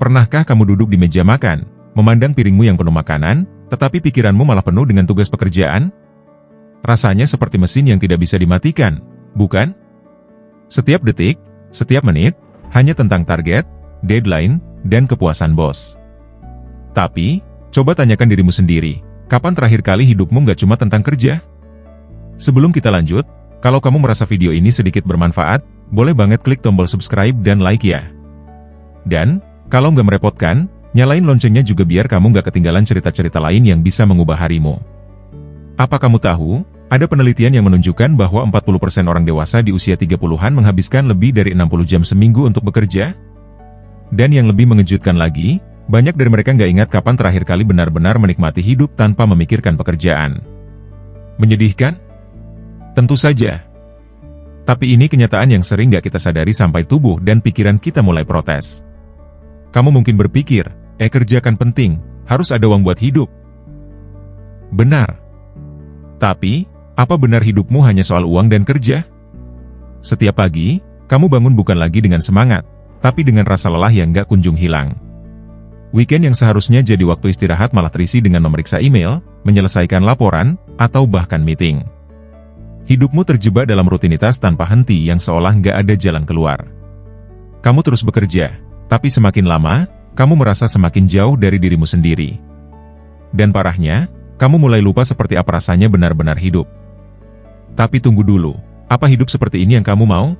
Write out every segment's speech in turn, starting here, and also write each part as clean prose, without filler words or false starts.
Pernahkah kamu duduk di meja makan, memandang piringmu yang penuh makanan, tetapi pikiranmu malah penuh dengan tugas pekerjaan? Rasanya seperti mesin yang tidak bisa dimatikan, bukan? Setiap detik, setiap menit, hanya tentang target, deadline, dan kepuasan bos. Tapi, coba tanyakan dirimu sendiri, kapan terakhir kali hidupmu nggak cuma tentang kerja? Sebelum kita lanjut, kalau kamu merasa video ini sedikit bermanfaat, boleh banget klik tombol subscribe dan like ya. Dan, kalau nggak merepotkan, nyalain loncengnya juga biar kamu nggak ketinggalan cerita-cerita lain yang bisa mengubah harimu. Apa kamu tahu, ada penelitian yang menunjukkan bahwa 40% orang dewasa di usia 30-an menghabiskan lebih dari 60 jam seminggu untuk bekerja? Dan yang lebih mengejutkan lagi, banyak dari mereka nggak ingat kapan terakhir kali benar-benar menikmati hidup tanpa memikirkan pekerjaan. Menyedihkan? Tentu saja. Tapi ini kenyataan yang sering nggak kita sadari sampai tubuh dan pikiran kita mulai protes. Kamu mungkin berpikir, kerja kan penting, harus ada uang buat hidup. Benar. Tapi, apa benar hidupmu hanya soal uang dan kerja? Setiap pagi, kamu bangun bukan lagi dengan semangat, tapi dengan rasa lelah yang nggak kunjung hilang. Weekend yang seharusnya jadi waktu istirahat malah terisi dengan memeriksa email, menyelesaikan laporan, atau bahkan meeting. Hidupmu terjebak dalam rutinitas tanpa henti yang seolah nggak ada jalan keluar. Kamu terus bekerja, tapi semakin lama, kamu merasa semakin jauh dari dirimu sendiri. Dan parahnya, kamu mulai lupa seperti apa rasanya benar-benar hidup. Tapi tunggu dulu, apa hidup seperti ini yang kamu mau?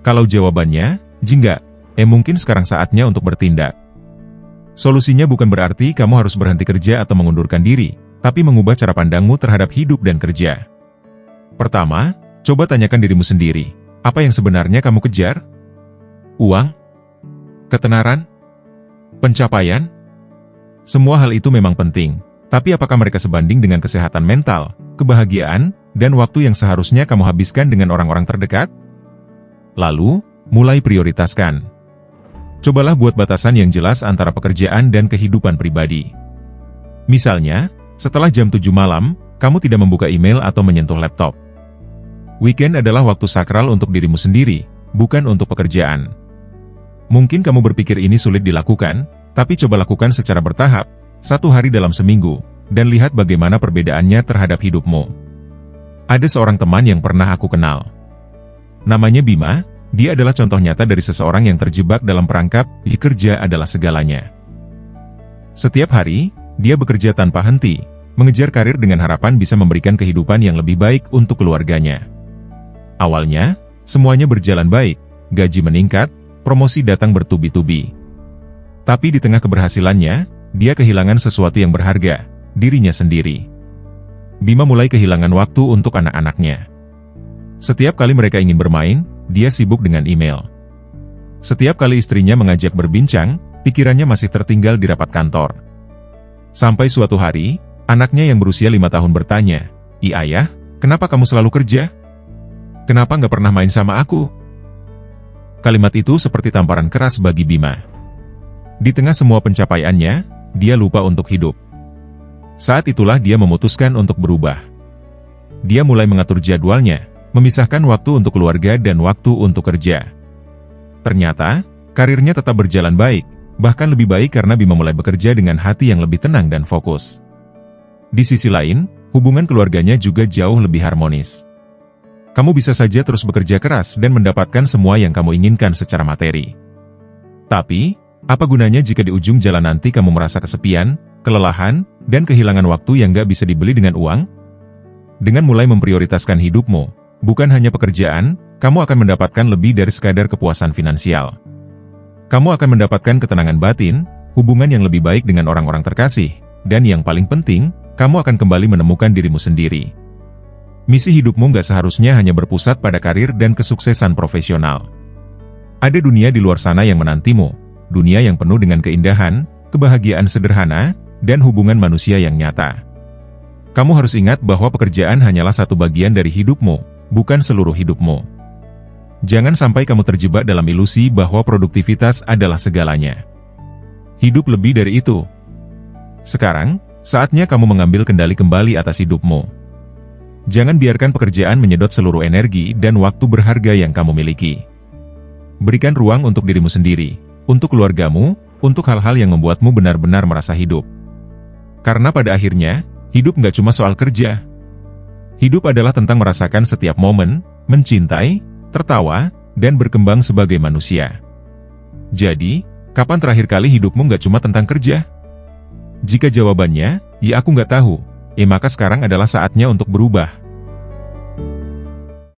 Kalau jawabannya, enggak, mungkin sekarang saatnya untuk bertindak. Solusinya bukan berarti kamu harus berhenti kerja atau mengundurkan diri, tapi mengubah cara pandangmu terhadap hidup dan kerja. Pertama, coba tanyakan dirimu sendiri, apa yang sebenarnya kamu kejar? Uang? Ketenaran? Pencapaian? Semua hal itu memang penting. Tapi apakah mereka sebanding dengan kesehatan mental, kebahagiaan, dan waktu yang seharusnya kamu habiskan dengan orang-orang terdekat? Lalu, mulai prioritaskan. Cobalah buat batasan yang jelas antara pekerjaan dan kehidupan pribadi. Misalnya, setelah jam 7 malam, kamu tidak membuka email atau menyentuh laptop. Weekend adalah waktu sakral untuk dirimu sendiri, bukan untuk pekerjaan. Mungkin kamu berpikir ini sulit dilakukan, tapi coba lakukan secara bertahap, 1 hari dalam seminggu, dan lihat bagaimana perbedaannya terhadap hidupmu. Ada seorang teman yang pernah aku kenal. Namanya Bima, dia adalah contoh nyata dari seseorang yang terjebak dalam perangkap, kerja adalah segalanya. Setiap hari, dia bekerja tanpa henti, mengejar karir dengan harapan bisa memberikan kehidupan yang lebih baik untuk keluarganya. Awalnya, semuanya berjalan baik, gaji meningkat, promosi datang bertubi-tubi. Tapi di tengah keberhasilannya, dia kehilangan sesuatu yang berharga, dirinya sendiri. Bima mulai kehilangan waktu untuk anak-anaknya. Setiap kali mereka ingin bermain, dia sibuk dengan email. Setiap kali istrinya mengajak berbincang, pikirannya masih tertinggal di rapat kantor. Sampai suatu hari, anaknya yang berusia 5 tahun bertanya, "Ayah, kenapa kamu selalu kerja? Kenapa nggak pernah main sama aku?" Kalimat itu seperti tamparan keras bagi Bima. Di tengah semua pencapaiannya, dia lupa untuk hidup. Saat itulah dia memutuskan untuk berubah. Dia mulai mengatur jadwalnya, memisahkan waktu untuk keluarga dan waktu untuk kerja. Ternyata, karirnya tetap berjalan baik, bahkan lebih baik karena Bima mulai bekerja dengan hati yang lebih tenang dan fokus. Di sisi lain, hubungan keluarganya juga jauh lebih harmonis. Kamu bisa saja terus bekerja keras dan mendapatkan semua yang kamu inginkan secara materi. Tapi, apa gunanya jika di ujung jalan nanti kamu merasa kesepian, kelelahan, dan kehilangan waktu yang gak bisa dibeli dengan uang? Dengan mulai memprioritaskan hidupmu, bukan hanya pekerjaan, kamu akan mendapatkan lebih dari sekadar kepuasan finansial. Kamu akan mendapatkan ketenangan batin, hubungan yang lebih baik dengan orang-orang terkasih, dan yang paling penting, kamu akan kembali menemukan dirimu sendiri. Misi hidupmu gak seharusnya hanya berpusat pada karir dan kesuksesan profesional. Ada dunia di luar sana yang menantimu. Dunia yang penuh dengan keindahan, kebahagiaan sederhana, dan hubungan manusia yang nyata. Kamu harus ingat bahwa pekerjaan hanyalah satu bagian dari hidupmu, bukan seluruh hidupmu. Jangan sampai kamu terjebak dalam ilusi bahwa produktivitas adalah segalanya. Hidup lebih dari itu. Sekarang, saatnya kamu mengambil kendali kembali atas hidupmu. Jangan biarkan pekerjaan menyedot seluruh energi dan waktu berharga yang kamu miliki. Berikan ruang untuk dirimu sendiri, untuk keluargamu, untuk hal-hal yang membuatmu benar-benar merasa hidup. Karena pada akhirnya, hidup nggak cuma soal kerja. Hidup adalah tentang merasakan setiap momen, mencintai, tertawa, dan berkembang sebagai manusia. Jadi, kapan terakhir kali hidupmu nggak cuma tentang kerja? Jika jawabannya, ya aku nggak tahu, maka sekarang adalah saatnya untuk berubah.